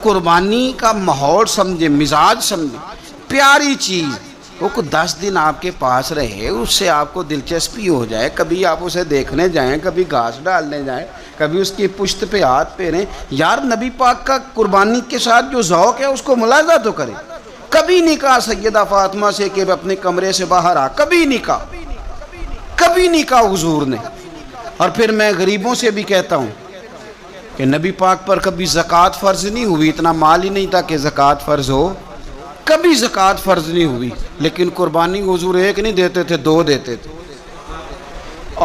قربانی کا ماحول سمجھے، مزاج سمجھے، پیاری چیز وہ کو 10 دن آپ کے پاس رہے، اس سے آپ کو دلچسپی ہو جائے، کبھی آپ اسے دیکھنے جائیں، کبھی گھاس ڈالنے جائیں، کبھی اس کی پشت پہ ہاتھ پھیریں۔ یار نبی پاک کا قربانی کے ساتھ جو ذوق ہے اس کو ملاحظہ تو کریں۔ کبھی نہیں کہا سیدہ فاطمہ سے کہ اپنے کمرے سے باہر آ، کبھی نہیں کہا، کبھی نہیں کہا حضور نے۔ اور پھر میں غریبوں سے بھی کہتا ہوں کہ نبی پاک پر کبھی زکوٰۃ فرض نہیں ہوئی، اتنا مال ہی نہیں تھا کہ زکوٰۃ فرض ہو، کبھی زکوٰۃ فرض نہیں ہوئی، لیکن قربانی حضور ایک نہیں دیتے تھے، 2 دیتے تھے۔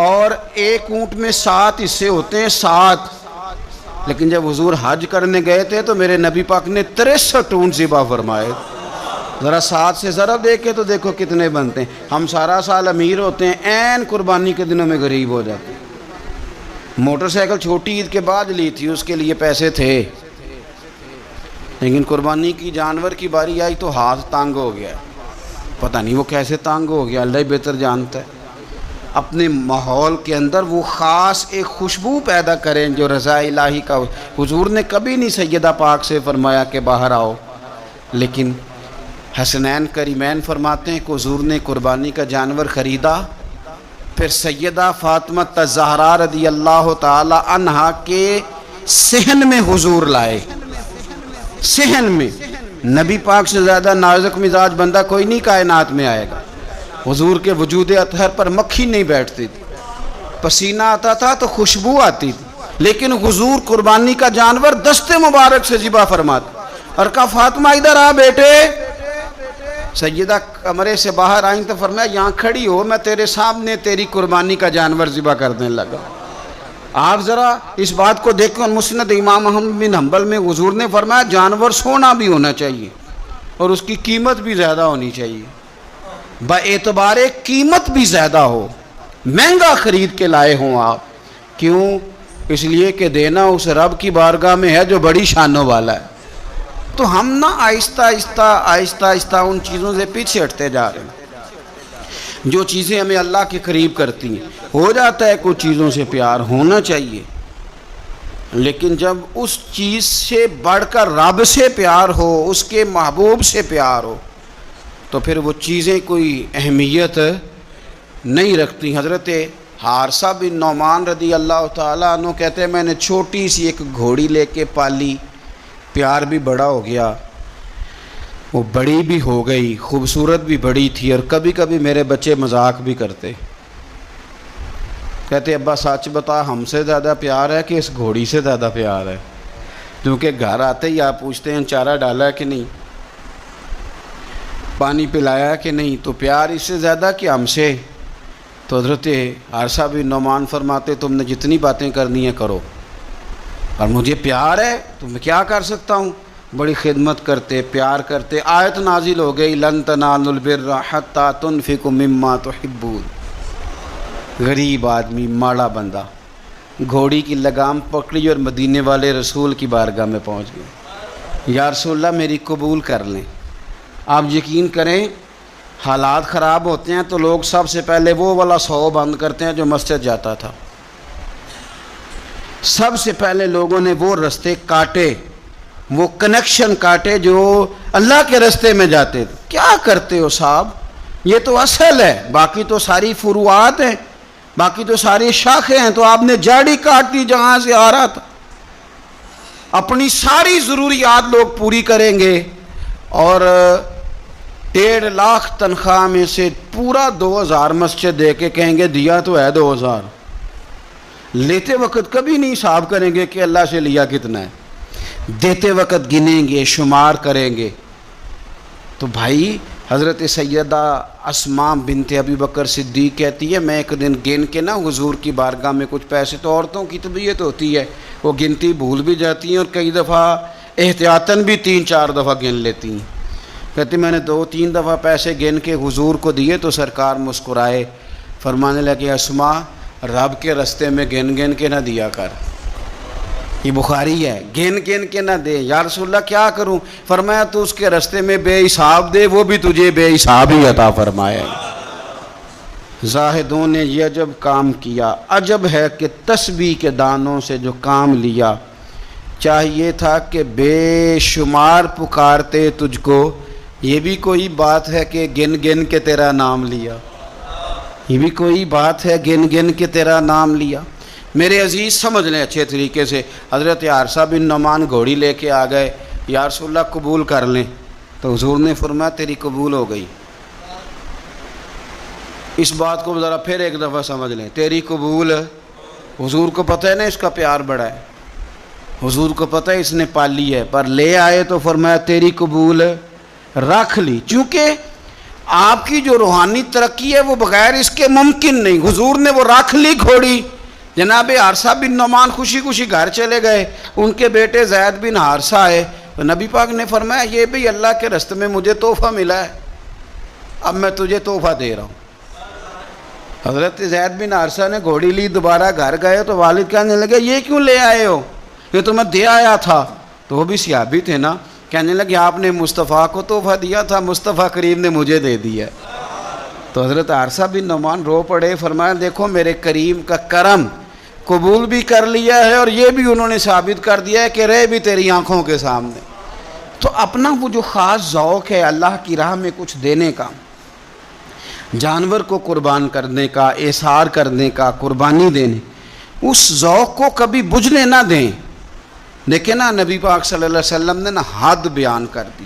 اور ایک اونٹ میں 7 حصے ہوتے ہیں، 7۔ لیکن جب حضور حج کرنے گئے تھے تو میرے نبی پاک نے 63 اونٹ ذبح فرمائے۔ ذرا 7 سے ذرا دیکھے تو دیکھو کتنے بنتے ہیں۔ ہم سارا سال امیر ہوتے ہیں، عین قربانی کے دنوں میں غریب ہو جاتے ہیں۔ موٹر سائیکل چھوٹی عید کے بعد لی تھی، اس کے لیے پیسے تھے، لیکن قربانی کی جانور کی باری آئی تو ہاتھ تانگ ہو گیا۔ پتہ نہیں وہ کیسے تانگ ہو گیا، اللہ ہی بہتر جانتا ہے۔ اپنے ماحول کے اندر وہ خاص ایک خوشبو پیدا کریں جو رضا الہی کا۔ حضور نے کبھی نہیں سیدہ پاک سے فرمایا کہ باہر آؤ، لیکن حسنین کریمین فرماتے ہیں کہ حضور نے قربانی کا جانور خریدا، پھر سیدہ فاطمہ الزہرا رضی اللہ تعالی عنہا کے صحن میں حضور لائے۔ صحن میں نبی پاک سے زیادہ نازک مزاج بندہ کوئی نہیں کائنات میں آئے گا۔ حضور کے وجود اطہر پر مکھی نہیں بیٹھتی تھی، پسینہ آتا تھا تو خوشبو آتی تھی، لیکن حضور قربانی کا جانور دست مبارک سے ذبح فرماتے اور کہا فاطمہ ادھر آ بیٹے۔ سیدہ کمرے سے باہر آئیں تو فرمایا یہاں کھڑی ہو، میں تیرے سامنے تیری قربانی کا جانور ذبح کرنے لگا۔ آپ ذرا اس بات کو دیکھیں، مسند امام احمد بن حنبل میں حضور نے فرمایا جانور سونا بھی ہونا چاہیے اور اس کی قیمت بھی زیادہ ہونی چاہیے، با اعتبار قیمت بھی زیادہ ہو، مہنگا خرید کے لائے ہوں آپ۔ کیوں؟ اس لیے کہ دینا اس رب کی بارگاہ میں ہے جو بڑی شانوں والا ہے۔ تو ہم نہ آہستہ آہستہ ان چیزوں سے پیچھے ہٹتے جا رہے ہیں جو چیزیں ہمیں اللہ کے قریب کرتی ہیں۔ ہو جاتا ہے کچھ چیزوں سے پیار ہونا چاہیے، لیکن جب اس چیز سے بڑھ کر رب سے پیار ہو، اس کے محبوب سے پیار ہو، تو پھر وہ چیزیں کوئی اہمیت نہیں رکھتی۔ حضرت حارثہ بن نعمان رضی اللہ تعالیٰ عنہ کہتے ہیں میں نے چھوٹی سی ایک گھوڑی لے کے پالی، پیار بھی بڑا ہو گیا، وہ بڑی بھی ہو گئی، خوبصورت بھی بڑی تھی، اور کبھی کبھی میرے بچے مذاق بھی کرتے، کہتے ابا سچ بتا ہم سے زیادہ پیار ہے کہ اس گھوڑی سے زیادہ پیار ہے؟ کیونکہ گھر آتے ہی آپ پوچھتے ہیں چارہ ڈالا ہے کہ نہیں، پانی پلایا ہے کہ نہیں، تو پیار اس سے زیادہ کہ ہم سے؟ تو حضرت حارثہ بن نعمان فرماتے تم نے جتنی باتیں کرنی ہیں کرو، اور مجھے پیار ہے تو میں کیا کر سکتا ہوں؟ بڑی خدمت کرتے، پیار کرتے۔ آیت نازل ہو گئی لن تنالوا البر حتی تنفقوا مما تحبون۔ غریب آدمی، ماڑا بندہ، گھوڑی کی لگام پکڑی اور مدینے والے رسول کی بارگاہ میں پہنچ گئے، یا رسول اللہ میری قبول کر لیں۔ آپ یقین کریں حالات خراب ہوتے ہیں تو لوگ سب سے پہلے وہ والا 100 بند کرتے ہیں جو مسجد جاتا تھا، سب سے پہلے لوگوں نے وہ رستے کاٹے، وہ کنیکشن کاٹے جو اللہ کے رستے میں جاتے تھے۔ کیا کرتے ہو صاحب؟ یہ تو اصل ہے، باقی تو ساری فروعات ہیں، باقی تو ساری شاخیں ہیں، تو آپ نے جاڑی کاٹ دی جہاں سے آ رہا تھا۔ اپنی ساری ضروریات لوگ پوری کریں گے اور 1.5 لاکھ تنخواہ میں سے پورا 2000 مسجد دے کے کہیں گے دیا تو ہے 2000۔ لیتے وقت کبھی نہیں حساب کریں گے کہ اللہ سے لیا کتنا ہے، دیتے وقت گنیں گے، شمار کریں گے۔ تو بھائی حضرت سیدہ اسماء بنت ابی بکر صدیق کہتی ہے میں ایک دن گن کے نا حضور کی بارگاہ میں کچھ پیسے، تو عورتوں کی طبیعت ہوتی ہے وہ گنتی بھول بھی جاتی ہیں اور کئی دفعہ احتیاطاً بھی 3-4 دفعہ گن لیتی ہیں۔ کہتی میں نے 2-3 دفعہ پیسے گن کے حضور کو دیے تو سرکار مسکرائے، فرمانے لگے اسماء رب کے رستے میں گن گن کے نہ دیا کر، یہ بخاری ہے، گن گن کے نہ دے۔ یا رسول اللہ کیا کروں؟ فرمایا تو اس کے رستے میں بے حساب دے، وہ بھی تجھے بے حساب ہی عطا فرمائے۔ زاہدوں نے یہ عجب کام کیا، عجب ہے کہ تسبیح کے دانوں سے جو کام لیا، چاہیے تھا کہ بے شمار پکارتے تجھ کو، یہ بھی کوئی بات ہے کہ گن گن کے تیرا نام لیا، یہ بھی کوئی بات ہے گن گن کے تیرا نام لیا۔ میرے عزیز سمجھ لیں اچھے طریقے سے، حضرت حارثہ بن نعمان گھوڑی لے کے آ گئے، یا رسول اللہ قبول کر لیں، تو حضور نے فرمایا تیری قبول ہو گئی۔ اس بات کو ذرا پھر ایک دفعہ سمجھ لیں، تیری قبول، حضور کو پتہ ہے نا اس کا پیار بڑا ہے، حضور کو پتہ ہے اس نے پالی ہے، پر لے آئے تو فرمایا تیری قبول رکھ لی، چونکہ آپ کی جو روحانی ترقی ہے وہ بغیر اس کے ممکن نہیں۔ حضور نے وہ رکھ لی گھوڑی، جناب حارثہ بن نعمان خوشی خوشی گھر چلے گئے، ان کے بیٹے زید بن حارثہ آئے، تو نبی پاک نے فرمایا یہ بھی اللہ کے راستے میں مجھے تحفہ ملا ہے، اب میں تجھے تحفہ دے رہا ہوں۔ حضرت زید بن حارثہ نے گھوڑی لی، دوبارہ گھر گئے تو والد کہنے لگے یہ کیوں لے آئے ہو؟ یہ تو میں دے آیا تھا، تو وہ بھی صحابی تھے نا، کہنے لگے آپ نے مصطفیٰ کو تحفہ دیا تھا، مصطفیٰ کریم نے مجھے دے دیا۔ تو حضرت حارثہ بن نعمان رو پڑے، فرمایا دیکھو میرے کریم کا کرم، قبول بھی کر لیا ہے اور یہ بھی انہوں نے ثابت کر دیا ہے کہ رہے بھی تیری آنکھوں کے سامنے۔ تو اپنا وہ جو خاص ذوق ہے اللہ کی راہ میں کچھ دینے کا، جانور کو قربان کرنے کا، احسار کرنے کا، قربانی دینے، اس ذوق کو کبھی بجھنے نہ دیں۔ دیکھیں نا نبی پاک صلی اللہ علیہ وسلم نے نا حد بیان کر دی،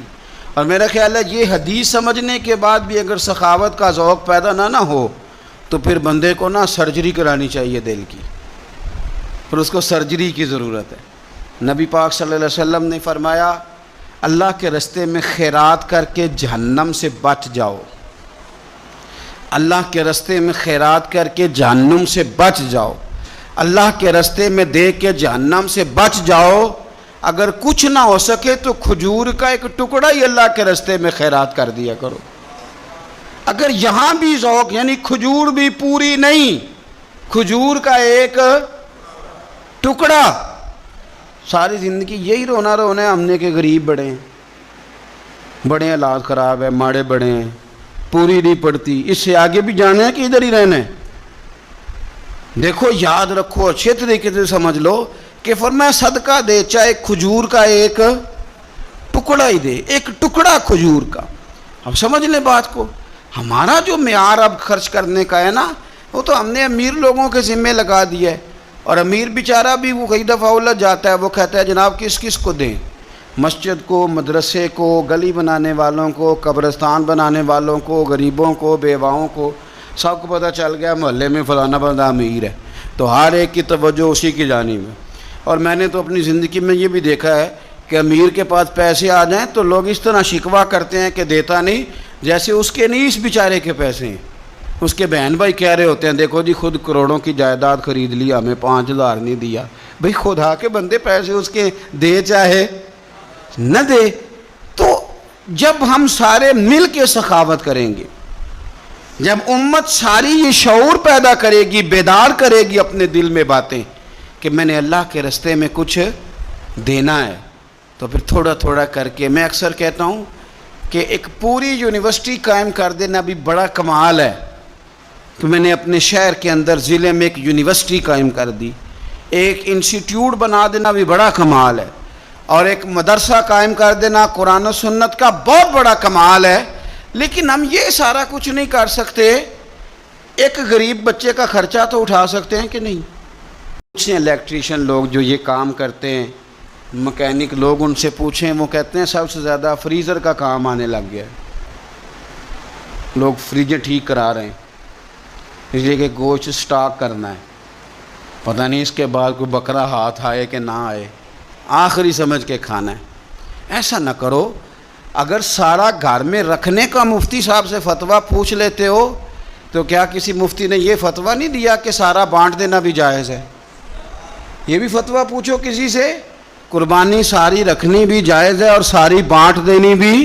اور میرا خیال ہے یہ حدیث سمجھنے کے بعد بھی اگر سخاوت کا ذوق پیدا نہ ہو تو پھر بندے کو نا سرجری کرانی چاہیے دل کی، پھر اس کو سرجری کی ضرورت ہے۔ نبی پاک صلی اللہ علیہ وسلم نے فرمایا اللہ کے راستے میں خیرات کر کے جہنم سے بچ جاؤ، اللہ کے راستے میں خیرات کر کے جہنم سے بچ جاؤ، اللہ کے راستے میں دے کے جہنم سے بچ جاؤ، اگر کچھ نہ ہو سکے تو کھجور کا ایک ٹکڑا ہی اللہ کے راستے میں خیرات کر دیا کرو۔ اگر یہاں بھی ذوق، یعنی کھجور بھی پوری نہیں، کھجور کا ایک ٹکڑا، ساری زندگی یہی رونا رونا ہے ہم نے کہ غریب بڑے ہیں، بڑے حالات خراب ہے، ماڑے بڑے ہیں، پوری نہیں پڑتی، اس سے آگے بھی جانا ہے کہ ادھر ہی رہنا ہے؟ دیکھو یاد رکھو، اچھے طریقے سے سمجھ لو کہ فرمایا صدقہ دے، چاہے کھجور کا ایک ٹکڑا ہی دے، ایک ٹکڑا کھجور کا۔ اب سمجھ لیں بات کو، ہمارا جو معیار اب خرچ کرنے کا ہے نا، وہ تو ہم نے امیر لوگوں کے ذمے لگا دیا ہے، اور امیر بیچارہ بھی وہ کئی دفعہ الجھ جاتا ہے، وہ کہتا ہے جناب کس کس کو دیں، مسجد کو، مدرسے کو، گلی بنانے والوں کو، قبرستان بنانے والوں کو، غریبوں کو، بیواؤں کو، سب کو پتہ چل گیا محلے میں فلانا بندہ امیر ہے، تو ہر ایک کی توجہ اسی کی جانب ہے۔ اور میں نے تو اپنی زندگی میں یہ بھی دیکھا ہے کہ امیر کے پاس پیسے آ جائیں تو لوگ اس طرح شکوہ کرتے ہیں کہ دیتا نہیں، جیسے اس کے نہیں اس بیچارے کے پیسے ہیں۔ اس کے بہن بھائی کہہ رہے ہوتے ہیں دیکھو جی خود کروڑوں کی جائیداد خرید لی، ہمیں 5,000 نہیں دیا۔ بھئی خدا کے بندے پیسے اس کے دے چاہے نہ دے۔ تو جب ہم سارے مل کے سخاوت کریں گے، جب امت ساری یہ شعور پیدا کرے گی، بیدار کرے گی اپنے دل میں باتیں کہ میں نے اللہ کے راستے میں کچھ دینا ہے، تو پھر تھوڑا تھوڑا کر کے، میں اکثر کہتا ہوں کہ ایک پوری یونیورسٹی قائم کر دینا بھی بڑا کمال ہے، کہ میں نے اپنے شہر کے اندر ضلع میں ایک یونیورسٹی قائم کر دی، ایک انسٹیٹیوٹ بنا دینا بھی بڑا کمال ہے، اور ایک مدرسہ قائم کر دینا قرآن و سنت کا بہت بڑا کمال ہے۔ لیکن ہم یہ سارا کچھ نہیں کر سکتے، ایک غریب بچے کا خرچہ تو اٹھا سکتے ہیں کہ نہیں؟ کچھ الیکٹریشین لوگ جو یہ کام کرتے ہیں، مکینک لوگ، ان سے پوچھیں، وہ کہتے ہیں سب سے زیادہ فریزر کا کام آنے لگ گیا ہے، لوگ فریجیں ٹھیک کرا رہے ہیں، اس لیے کہ گوشت سٹاک کرنا ہے، پتہ نہیں اس کے بعد کوئی بکرا ہاتھ آئے کہ نہ آئے، آخری سمجھ کے کھانا ہے۔ ایسا نہ کرو، اگر سارا گھر میں رکھنے کا مفتی صاحب سے فتویٰ پوچھ لیتے ہو تو کیا کسی مفتی نے یہ فتویٰ نہیں دیا کہ سارا بانٹ دینا بھی جائز ہے؟ یہ بھی فتویٰ پوچھو کسی سے، قربانی ساری رکھنی بھی جائز ہے اور ساری بانٹ دینی بھی،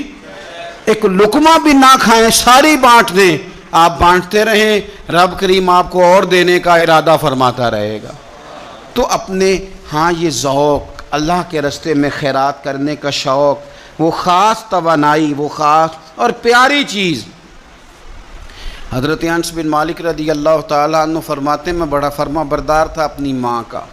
ایک لقمہ بھی نہ کھائیں، ساری بانٹ دیں، آپ بانٹتے رہیں، رب کریم آپ کو اور دینے کا ارادہ فرماتا رہے گا۔ تو اپنے ہاں یہ ذوق، اللہ کے راستے میں خیرات کرنے کا شوق، وہ خاص توانائی، وہ خاص اور پیاری چیز۔ حضرت انس بن مالک رضی اللہ تعالیٰ عنہ فرماتے میں بڑا فرما بردار تھا اپنی ماں کا،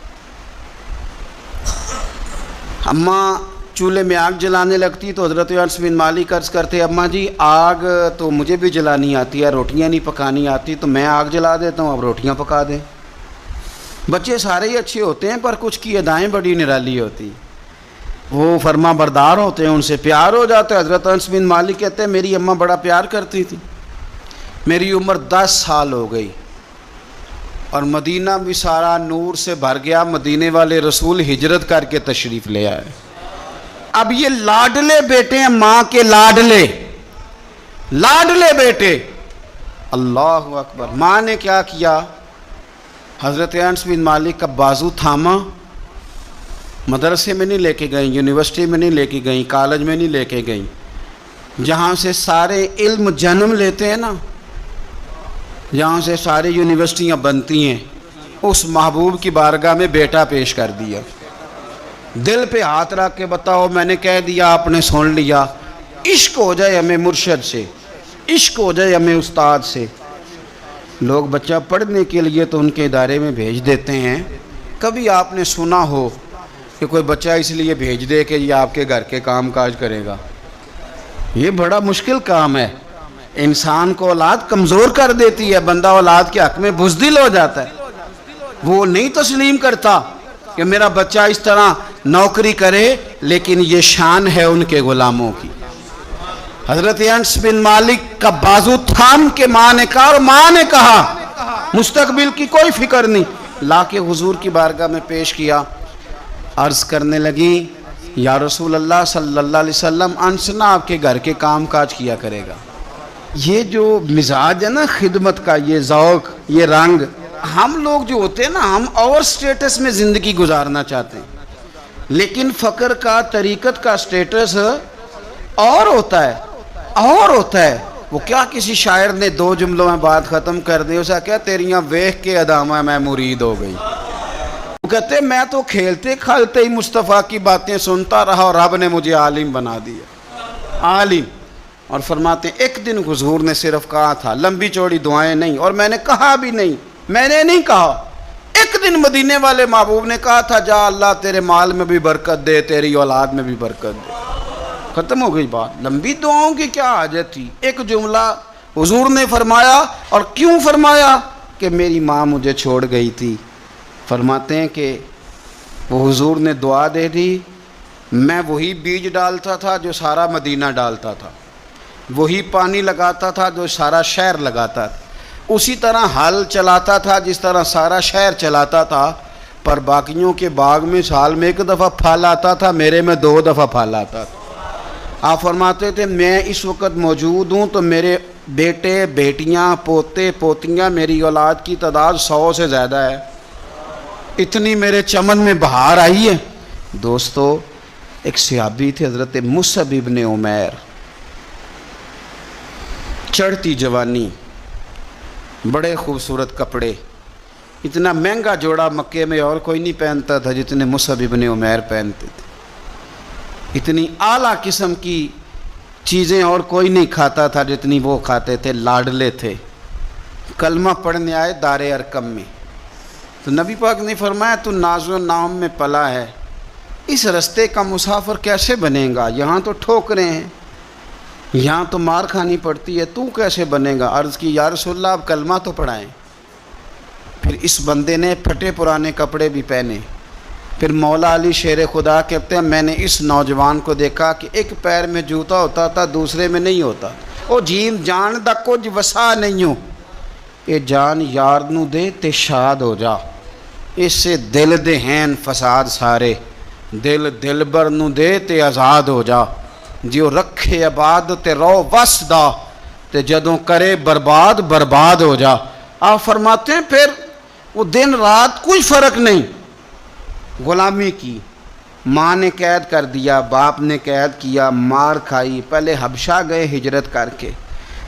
اماں چولہے میں آگ جلانے لگتی تو حضرت انس بن مالک عرض کرتے اماں جی آگ تو مجھے بھی جلانی آتی ہے، روٹیاں نہیں پکانی آتی، تو میں آگ جلا دیتا ہوں، اب روٹیاں پکا دیں۔ بچے سارے ہی اچھے ہوتے ہیں پر کچھ کی ادائیں بڑی نرالی ہوتی، وہ فرما بردار ہوتے ہیں، ان سے پیار ہو جاتا ہے۔ حضرت انس بن مالک کہتے ہیں میری اماں بڑا پیار کرتی تھی، میری عمر 10 سال ہو گئی اور مدینہ بھی سارا نور سے بھر گیا، مدینے والے رسول ہجرت کر کے تشریف لے آئے۔ اب یہ لاڈلے بیٹے ہیں، ماں کے لاڈلے بیٹے، اللہ اکبر۔ ماں نے کیا کیا؟ حضرت انس بن مالک کا بازو تھاما، مدرسے میں نہیں لے کے گئیں، یونیورسٹی میں نہیں لے کے گئیں، کالج میں نہیں لے کے گئیں، جہاں سے سارے علم جنم لیتے ہیں نا، جہاں سے ساری یونیورسٹیاں بنتی ہیں، اس محبوب کی بارگاہ میں بیٹا پیش کر دیا۔ دل پہ ہاتھ رکھ کے بتاؤ، میں نے کہہ دیا آپ نے سن لیا، عشق ہو جائے ہمیں مرشد سے، عشق ہو جائے ہمیں استاد سے۔ لوگ بچہ پڑھنے کے لیے تو ان کے ادارے میں بھیج دیتے ہیں، کبھی آپ نے سنا ہو کہ کوئی بچہ اس لیے بھیج دے کہ یہ آپ کے گھر کے کام کاج کرے گا؟ یہ بڑا مشکل کام ہے، انسان کو اولاد کمزور کر دیتی ہے، بندہ اولاد کے حق میں بزدل ہو جاتا ہے، وہ نہیں تسلیم کرتا کہ میرا بچہ اس طرح نوکری کرے، لیکن یہ شان ہے ان کے غلاموں کی۔ حضرت انس بن مالک کا بازو تھام کے ماں نے کہا، اور ماں نے کہا مستقبل کی کوئی فکر نہیں، لا کے حضور کی بارگاہ میں پیش کیا۔ عرض کرنے لگی یا رسول اللہ صلی اللہ علیہ وسلم، انس نہ آپ کے گھر کے کام کاج کیا کرے گا۔ یہ جو مزاج ہے نا خدمت کا، یہ ذوق، یہ رنگ، ہم لوگ جو ہوتے ہیں نا، ہم اور سٹیٹس میں زندگی گزارنا چاہتے ہیں، لیکن فقر کا، طریقت کا سٹیٹس اور ہوتا ہے، اور ہوتا ہے۔ وہ کیا کسی شاعر نے 2 جملوں میں بات ختم کر دی، اسے کیا تیریاں ویکھ کے ادامہ میں مرید ہو گئی۔ وہ کہتے ہیں میں تو کھیلتے کھالتے ہی مصطفیٰ کی باتیں سنتا رہا اور رب نے مجھے عالم بنا دیا، عالم۔ اور فرماتے ہیں ایک دن حضور نے صرف کہا تھا، لمبی چوڑی دعائیں نہیں، اور میں نے کہا بھی نہیں، میں نے نہیں کہا، ایک دن مدینے والے محبوب نے کہا تھا جا اللہ تیرے مال میں بھی برکت دے، تیری اولاد میں بھی برکت دے، ختم ہو گئی بات۔ لمبی دعاؤں کی کیا حاجت تھی؟ ایک جملہ حضور نے فرمایا، اور کیوں فرمایا؟ کہ میری ماں مجھے چھوڑ گئی تھی۔ فرماتے ہیں کہ وہ حضور نے دعا دے دی، میں وہی بیج ڈالتا تھا جو سارا مدینہ ڈالتا تھا، وہی پانی لگاتا تھا جو سارا شہر لگاتا تھا، اسی طرح حل چلاتا تھا جس طرح سارا شہر چلاتا تھا، پر باقیوں کے باغ میں سال میں 1 دفعہ پھل آتا تھا، میرے میں 2 دفعہ پھل آتا تھا۔ آپ فرماتے تھے میں اس وقت موجود ہوں تو میرے بیٹے بیٹیاں پوتے پوتیاں، میری اولاد کی تعداد 100 سے زیادہ ہے، اتنی میرے چمن میں بہار آئی ہے۔ دوستو، ایک صحابی تھے حضرت مصعب ابن عمیر، چڑھتی جوانی، بڑے خوبصورت کپڑے، اتنا مہنگا جوڑا مکے میں اور کوئی نہیں پہنتا تھا جتنے مصعب ابن عمیر پہنتے تھے، اتنی اعلیٰ قسم کی چیزیں اور کوئی نہیں کھاتا تھا جتنی وہ کھاتے تھے، لاڈلے تھے۔ کلمہ پڑھنے آئے دار ارقم میں، تو نبی پاک نے فرمایا تو ناز و نام میں پلا ہے، اس رستے کا مسافر کیسے بنے گا؟ یہاں تو ٹھوکریں ہیں، یہاں تو مار کھانی پڑتی ہے، تو کیسے بنے گا؟ عرض کی یا رسول اللہ آپ کلمہ تو پڑھائیں۔ پھر اس بندے نے پھٹے پرانے کپڑے بھی پہنے۔ پھر مولا علی شیر خدا کہتے ہیں میں نے اس نوجوان کو دیکھا کہ ایک پیر میں جوتا ہوتا تھا، دوسرے میں نہیں ہوتا۔ او جیم جان دا کچھ وسا نہیں ہو، اے جان یار نو دے تے شاد ہو جا، اس سے دل دے ہیں فساد سارے، دل دلبر نو دے تے آزاد ہو جا، جیو رکھے آباد تے رو وس دا، تے جدوں کرے برباد برباد ہو جا۔ آپ فرماتے ہیں پھر وہ دن رات کوئی فرق نہیں، غلامی کی، ماں نے قید کر دیا، باپ نے قید کیا، مار کھائی، پہلے حبشہ گئے ہجرت کر کے۔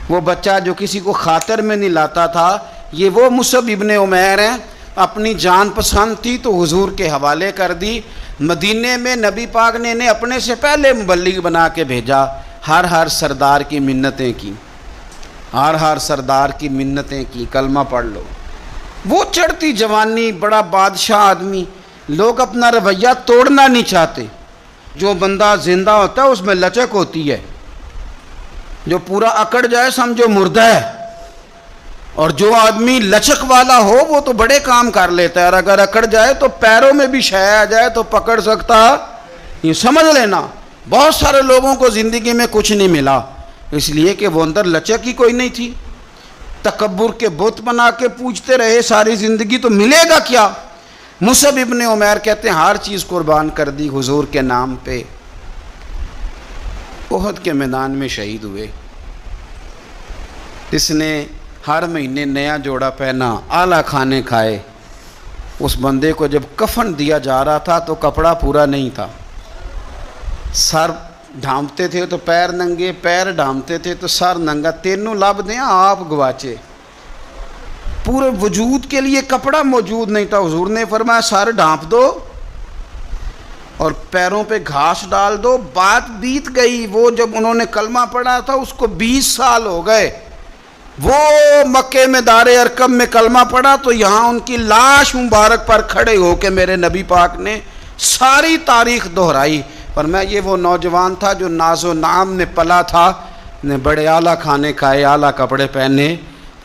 وہ بچہ جو کسی کو خاطر میں نہیں لاتا تھا، یہ وہ مصعب ابن عمیر ہیں، اپنی جان پسند تھی تو حضور کے حوالے کر دی۔ مدینے میں نبی پاک نے انہیں اپنے سے پہلے مبلغ بنا کے بھیجا، ہر سردار کی منتیں کی، ہر سردار کی منتیں کی، کلمہ پڑھ لو۔ وہ چڑھتی جوانی، بڑا بادشاہ آدمی، لوگ اپنا رویہ توڑنا نہیں چاہتے، جو بندہ زندہ ہوتا ہے اس میں لچک ہوتی ہے، جو پورا اکڑ جائے سمجھو مردہ ہے، اور جو آدمی لچک والا ہو وہ تو بڑے کام کر لیتا ہے، اور اگر اکڑ جائے تو پیروں میں بھی شے آ جائے تو پکڑ سکتا، یہ سمجھ لینا۔ بہت سارے لوگوں کو زندگی میں کچھ نہیں ملا، اس لیے کہ وہ اندر لچک ہی کوئی نہیں تھی، تکبر کے بت بنا کے پوجتے رہے ساری زندگی، تو ملے گا کیا؟ مصعب ابن عمیر کہتے ہیں ہر چیز قربان کر دی حضور کے نام پہ، احد کے میدان میں شہید ہوئے۔ اس نے ہر مہینے نیا جوڑا پہنا، اعلیٰ کھانے کھائے۔ اس بندے کو جب کفن دیا جا رہا تھا تو کپڑا پورا نہیں تھا، سر ڈھانپتے تھے تو پیر ننگے، پیر ڈھانپتے تھے تو سر ننگا، تینوں لب دیں آپ گواچے، پورے وجود کے لیے کپڑا موجود نہیں تھا۔ حضور نے فرمایا سر ڈھانپ دو اور پیروں پہ گھاس ڈال دو۔ بات بیت گئی، وہ جب انہوں نے کلمہ پڑھا تھا اس کو 20 سال ہو گئے، وہ مکے میں دار ارقم میں کلمہ پڑھا تو یہاں ان کی لاش مبارک پر کھڑے ہو کے میرے نبی پاک نے ساری تاریخ دہرائی۔ پر میں یہ وہ نوجوان تھا جو ناز و نام میں پلا تھا، نے بڑے اعلیٰ کھانے کھائے، اعلیٰ کپڑے پہنے،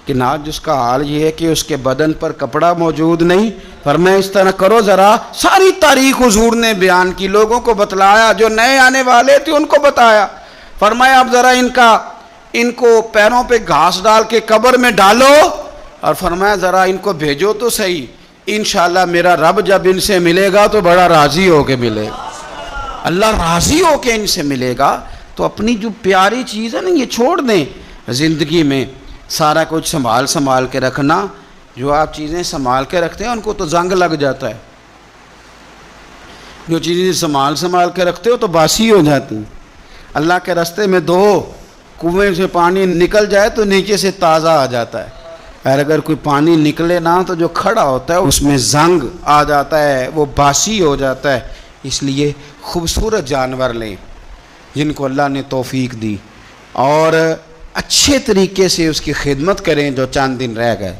کہ آج جس کا حال یہ ہے کہ اس کے بدن پر کپڑا موجود نہیں۔ پر میں اس طرح کرو ذرا، ساری تاریخ حضور نے بیان کی، لوگوں کو بتلایا، جو نئے آنے والے تھے ان کو بتایا۔ فرمایا اب ذرا ان کو پیروں پہ گھاس ڈال کے قبر میں ڈالو، اور فرمایا ذرا ان کو بھیجو تو صحیح، انشاءاللہ میرا رب جب ان سے ملے گا تو بڑا راضی ہو کے ملے گا، اللہ راضی ہو کے ان سے ملے گا۔ تو اپنی جو پیاری چیز ہے نا یہ چھوڑ دیں، زندگی میں سارا کچھ سنبھال کے رکھنا۔ جو آپ چیزیں سنبھال کے رکھتے ہیں ان کو تو زنگ لگ جاتا ہے، جو چیزیں سنبھال کے رکھتے ہو تو باسی ہو جاتی ہیں۔ اللہ کے راستے میں دو کنویں سے پانی نکل جائے تو نیچے سے تازہ آ جاتا ہے، اور اگر کوئی پانی نکلے نہ تو جو کھڑا ہوتا ہے اس میں زنگ آ جاتا ہے، وہ باسی ہو جاتا ہے۔ اس لیے خوبصورت جانور لیں جن کو اللہ نے توفیق دی، اور اچھے طریقے سے اس کی خدمت کریں جو چند دن رہ گئے،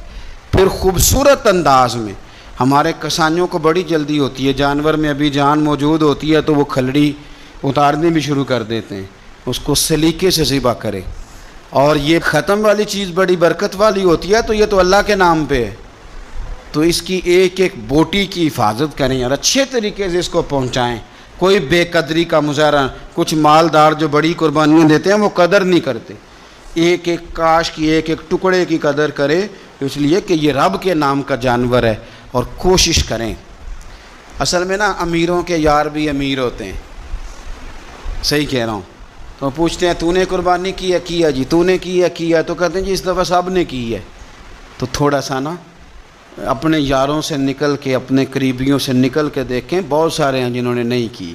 پھر خوبصورت انداز میں۔ ہمارے کسانیوں کو بڑی جلدی ہوتی ہے، جانور میں ابھی جان موجود ہوتی ہے تو وہ کھلڑی اتارنے بھی شروع کر دیتے ہیں، اس کو سلیقے سے ذبح کرے۔ اور یہ ختم والی چیز بڑی برکت والی ہوتی ہے تو یہ تو اللہ کے نام پہ ہے، تو اس کی ایک ایک بوٹی کی حفاظت کریں اور اچھے طریقے سے اس کو پہنچائیں۔ کوئی بے قدری کا مظاہرہ، کچھ مالدار جو بڑی قربانیاں دیتے ہیں وہ قدر نہیں کرتے، ایک ایک کاش کی ایک ایک ٹکڑے کی قدر کرے، اس لیے کہ یہ رب کے نام کا جانور ہے۔ اور کوشش کریں، اصل میں نا امیروں کے یار بھی امیر ہوتے ہیں، صحیح کہہ رہا ہوں، تو پوچھتے ہیں تو نے قربانی کی ہے؟ کیا جی۔ تو نے کی ہے؟ کیا۔ تو کہتے ہیں جی اس دفعہ سب نے کی ہے۔ تو تھوڑا سا نا اپنے یاروں سے نکل کے، اپنے قریبیوں سے نکل کے دیکھیں، بہت سارے ہیں جنہوں نے نہیں کی۔